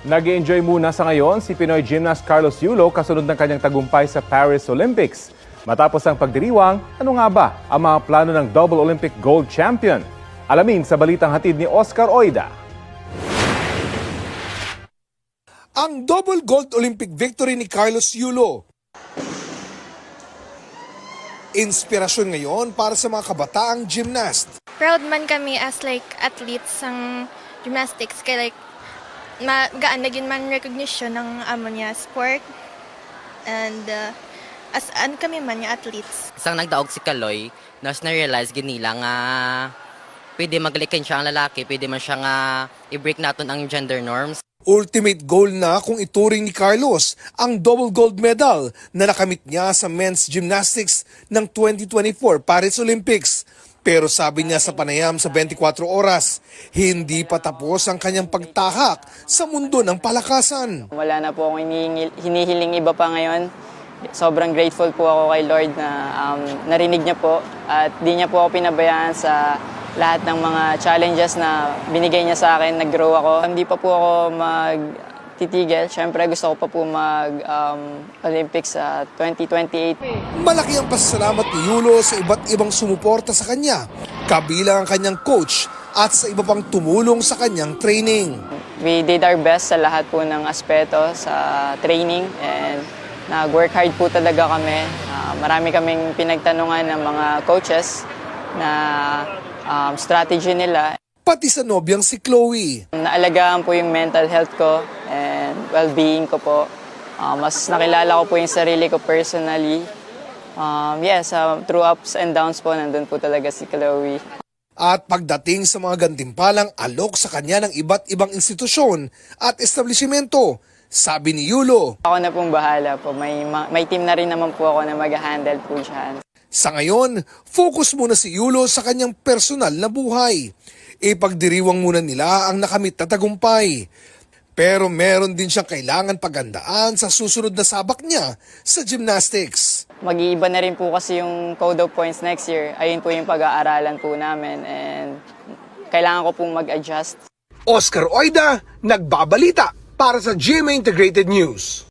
Nag-enjoy muna sa ngayon si Pinoy gymnast Carlos Yulo kasunod ng kanyang tagumpay sa Paris Olympics. Matapos ang pagdiriwang, ano nga ba ang mga plano ng double Olympic gold champion? Alamin sa balitang hatid ni Oscar Oida. Ang double gold Olympic victory ni Carlos Yulo. Inspirasyon ngayon para sa mga kabataang gymnast. Proud man kami as like athletes ng gymnastics kay like magaan na gin man recognition ng amo niya sport and as ano kami man nga athletes. Isang nagdaog si Kaloy, nas na-realize ginila nga pwede maglikin siya ang lalaki, pwede man siya nga i-break natin ang gender norms. Ultimate goal na kung ituring ni Carlos ang double gold medal na nakamit niya sa men's gymnastics ng 2024 Paris Olympics. Pero sabi niya sa panayam sa 24 oras, hindi pa tapos ang kanyang pagtahak sa mundo ng palakasan. Wala na po akong hinihiling iba pa ngayon. Sobrang grateful po ako kay Lord na narinig niya po at di niya po ako pinabayaan sa lahat ng mga challenges na binigay niya sa akin. Nag-grow ako. Hindi pa po ako magtitigil. Siyempre gusto ko pa po mag-Olympics sa 2028. Malaki ang pasasalamat ni Yulo sa iba't ibang sumuporta sa kanya, kabilang ang kanyang coach at sa iba pang tumulong sa kanyang training. We did our best sa lahat po ng aspeto sa training and nag-work hard po talaga kami. Marami kaming pinagtanungan ng mga coaches na strategy nila. Pati sa nobyang si Chloe. Naalagaan po yung mental health ko and well-being ko po. Mas nakilala ko po yung sarili ko personally. Through ups and downs po, nandun po talaga si Chloe. At pagdating sa mga gantimpalang alok sa kanya ng iba't ibang institusyon at establishmento, sabi ni Yulo, Ako na pong bahala po. May team na rin naman po ako na mag-handle po dyan. sa ngayon, focus muna si Yulo sa kanyang personal na buhay. Ipagdiriwang muna nila ang nakamit na tagumpay. Pero meron din siyang kailangan pagandaan sa susunod na sabak niya sa gymnastics. Mag-iiba na rin po kasi yung code of points next year. Ayun po yung pag-aaralan po namin and kailangan ko pong mag-adjust. Oscar Oida, nagbabalita para sa GMA Integrated News.